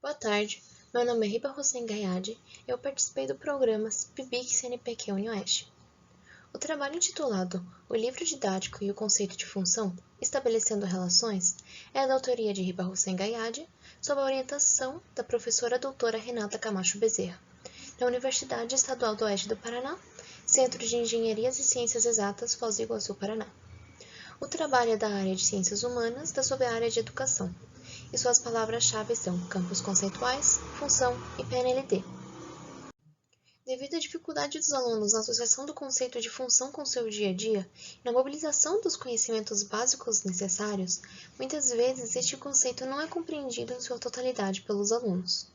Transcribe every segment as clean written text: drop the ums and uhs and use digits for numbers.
Boa tarde, meu nome é Riba Hussein Gayad e eu participei do programa PIBIC CNPq UniOeste. O trabalho intitulado O Livro Didático e o Conceito de Função, Estabelecendo Relações, é da autoria de Riba Hussein Gayad, sob a orientação da professora doutora Renata Camacho Bezerra, da Universidade Estadual do Oeste do Paraná, Centro de Engenharias e Ciências Exatas, Foz do Iguaçu, Paraná. O trabalho é da área de Ciências Humanas, da sub-área de Educação, e suas palavras-chave são campos conceituais, função e PNLD. Devido à dificuldade dos alunos na associação do conceito de função com seu dia a dia e na mobilização dos conhecimentos básicos necessários, muitas vezes este conceito não é compreendido em sua totalidade pelos alunos.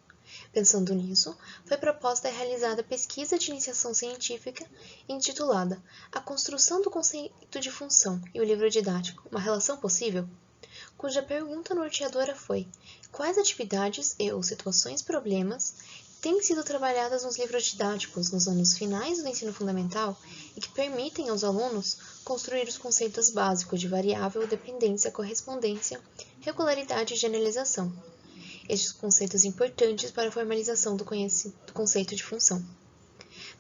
Pensando nisso, foi proposta e realizada a pesquisa de iniciação científica intitulada A Construção do Conceito de Função e o Livro Didático, uma relação possível?, cuja pergunta norteadora foi: quais atividades ou situações problemas têm sido trabalhadas nos livros didáticos nos anos finais do ensino fundamental e que permitem aos alunos construir os conceitos básicos de variável, dependência, correspondência, regularidade e generalização. Estes conceitos importantes para a formalização do conceito de função.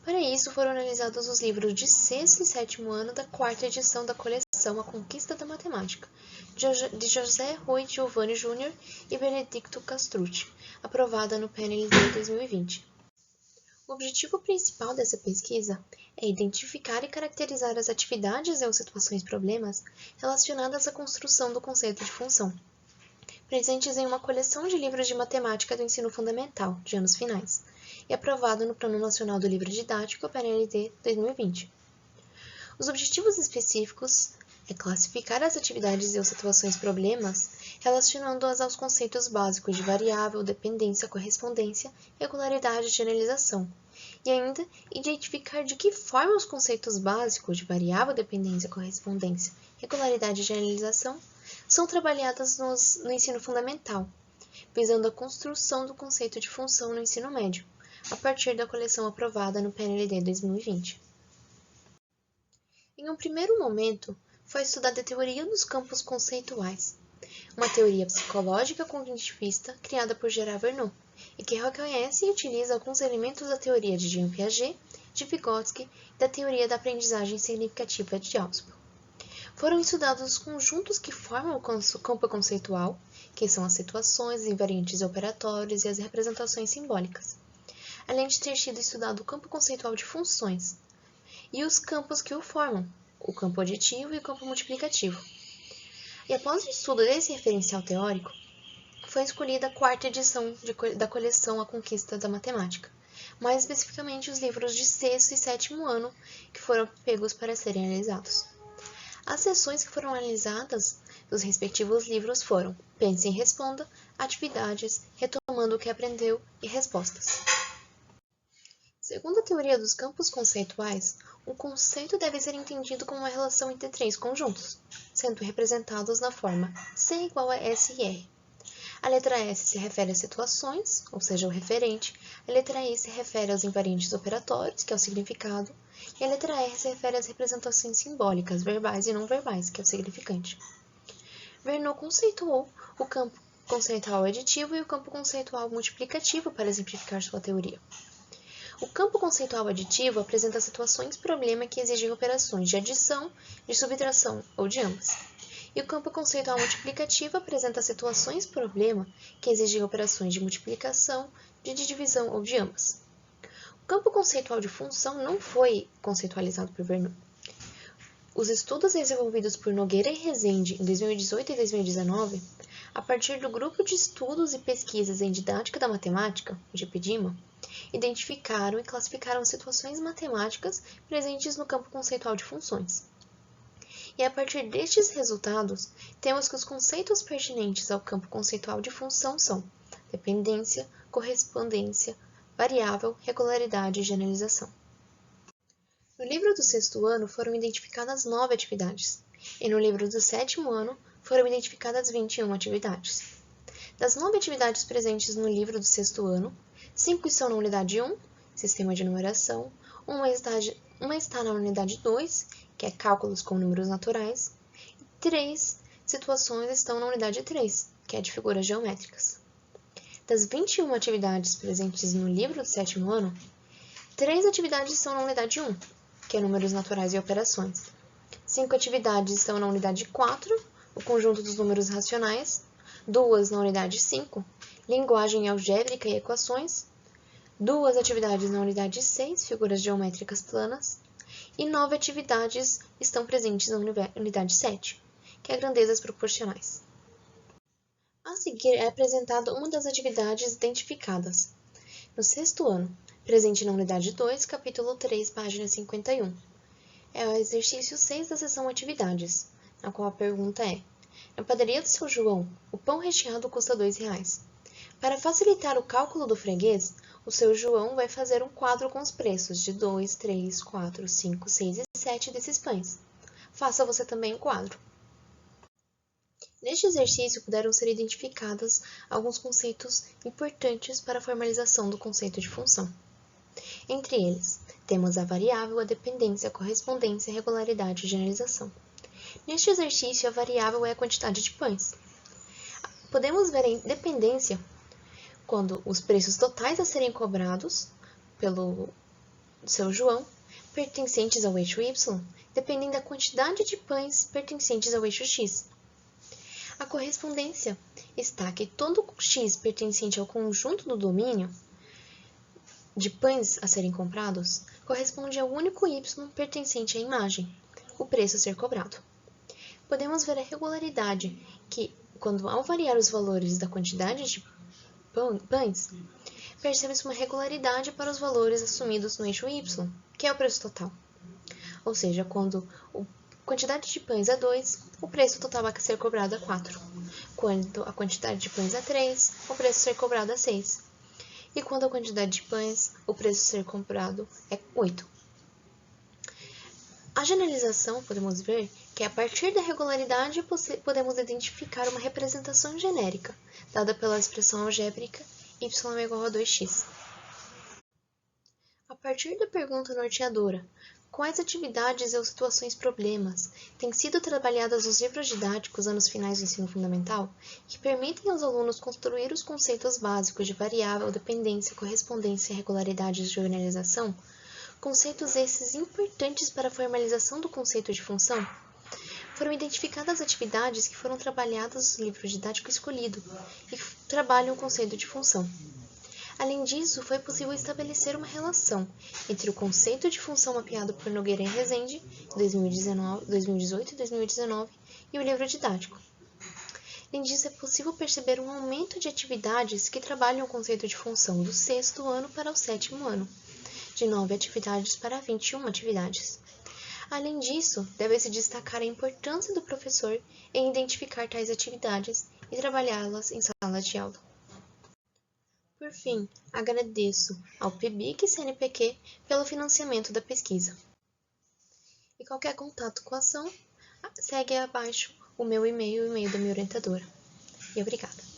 Para isso, foram analisados os livros de 6º e 7º ano da 4ª edição da coleção A Conquista da Matemática, de José Rui Giovanni Júnior e Benedicto Castrucci, aprovada no PNLD 2020. O objetivo principal dessa pesquisa é identificar e caracterizar as atividades ou situações problemas relacionadas à construção do conceito de função, presentes em uma coleção de livros de matemática do ensino fundamental, de anos finais, e aprovado no Plano Nacional do Livro Didático, PNLD 2020. Os objetivos específicos é classificar as atividades e situações problemas, relacionando-as aos conceitos básicos de variável, dependência, correspondência, regularidade e generalização, e ainda identificar de que forma os conceitos básicos de variável, dependência, correspondência, regularidade e generalização são trabalhadas no ensino fundamental, visando a construção do conceito de função no ensino médio, a partir da coleção aprovada no PNLD 2020. Em um primeiro momento, foi estudada a teoria dos campos conceituais, uma teoria psicológica cognitivista criada por Gerard Vernon, e que reconhece e utiliza alguns elementos da teoria de Jean Piaget, de Vygotsky e da teoria da aprendizagem significativa de Ausubel. Foram estudados os conjuntos que formam o campo conceitual, que são as situações, invariantes operatórios e as representações simbólicas, além de ter sido estudado o campo conceitual de funções, e os campos que o formam, o campo aditivo e o campo multiplicativo. E após o estudo desse referencial teórico, foi escolhida a 4ª edição da coleção A Conquista da Matemática, mais especificamente os livros de 6º e 7º ano que foram pegos para serem analisados. As seções que foram analisadas dos respectivos livros foram Pense e Responda, Atividades, Retomando o que Aprendeu e Respostas. Segundo a teoria dos campos conceituais, um conceito deve ser entendido como uma relação entre 3 conjuntos, sendo representados na forma C igual a S e R. A letra S se refere às situações, ou seja, o referente, a letra I se refere aos invariantes operatórios, que é o significado, e a letra R se refere às representações simbólicas, verbais e não verbais, que é o significante. Vernon conceituou o campo conceitual aditivo e o campo conceitual multiplicativo para exemplificar sua teoria. O campo conceitual aditivo apresenta situações-problema que exigem operações de adição, de subtração ou de ambas. E o campo conceitual multiplicativo apresenta situações-problema que exigem operações de multiplicação, de divisão ou de ambas. O campo conceitual de função não foi conceitualizado por Vernon. Os estudos desenvolvidos por Nogueira e Rezende em 2018 e 2019, a partir do Grupo de Estudos e Pesquisas em Didática da Matemática, o GPDIMA, identificaram e classificaram situações matemáticas presentes no campo conceitual de funções. E a partir destes resultados, temos que os conceitos pertinentes ao campo conceitual de função são dependência, correspondência, variável, regularidade e generalização. No livro do 6º ano foram identificadas 9 atividades, e no livro do 7º ano foram identificadas 21 atividades. Das 9 atividades presentes no livro do 6º ano, 5 estão na unidade 1, Sistema de Numeração, uma está na unidade 2, que é Cálculos com Números Naturais, e 3 situações estão na unidade 3, que é de Figuras Geométricas. Das 21 atividades presentes no livro do 7º ano, 3 atividades estão na unidade 1, que é números naturais e operações. 5 atividades estão na unidade 4, o conjunto dos números racionais. 2 na unidade 5, linguagem algébrica e equações. 2 atividades na unidade 6, figuras geométricas planas. E 9 atividades estão presentes na unidade 7, que é grandezas proporcionais. A seguir é apresentada uma das atividades identificadas. No 6º ano, presente na unidade 2, capítulo 3, página 51. É o exercício 6 da seção Atividades, na qual a pergunta é: na padaria do seu João, o pão recheado custa R$2. Para facilitar o cálculo do freguês, o seu João vai fazer um quadro com os preços de 2, 3, 4, 5, 6 e 7 desses pães. Faça você também o quadro. Neste exercício, puderam ser identificados alguns conceitos importantes para a formalização do conceito de função. Entre eles, temos a variável, a dependência, a correspondência, a regularidade e generalização. Neste exercício, a variável é a quantidade de pães. Podemos ver a dependência quando os preços totais a serem cobrados pelo seu João, pertencentes ao eixo Y, dependem da quantidade de pães pertencentes ao eixo X. A correspondência está que todo X pertencente ao conjunto do domínio de pães a serem comprados corresponde ao único Y pertencente à imagem, o preço a ser cobrado. Podemos ver a regularidade, que, quando ao variar os valores da quantidade de pães, percebe-se uma regularidade para os valores assumidos no eixo Y, que é o preço total. Ou seja, quando a quantidade de pães é 2, o preço total a ser cobrado é 4. Quando a quantidade de pães é 3, o preço a ser cobrado é 6. E quando a quantidade de pães, o preço a ser cobrado é 8. A generalização, podemos ver que a partir da regularidade podemos identificar uma representação genérica, dada pela expressão algébrica y é igual a 2x. A partir da pergunta norteadora, quais atividades ou situações problemas têm sido trabalhadas nos livros didáticos anos finais do ensino fundamental que permitem aos alunos construir os conceitos básicos de variável, dependência, correspondência, regularidade e generalização, conceitos esses importantes para a formalização do conceito de função, foram identificadas atividades que foram trabalhadas no livro didático escolhido e que trabalham o conceito de função. Além disso, foi possível estabelecer uma relação entre o conceito de função mapeado por Nogueira e Rezende, em 2018 e 2019, e o livro didático. Além disso, é possível perceber um aumento de atividades que trabalham o conceito de função do 6º ano para o 7º ano, de 9 atividades para 21 atividades. Além disso, deve-se destacar a importância do professor em identificar tais atividades e trabalhá-las em sala de aula. Por fim, agradeço ao PIBIC e CNPq pelo financiamento da pesquisa. E qualquer contato com a ação, segue abaixo o meu e-mail e o e-mail da minha orientadora. E obrigada.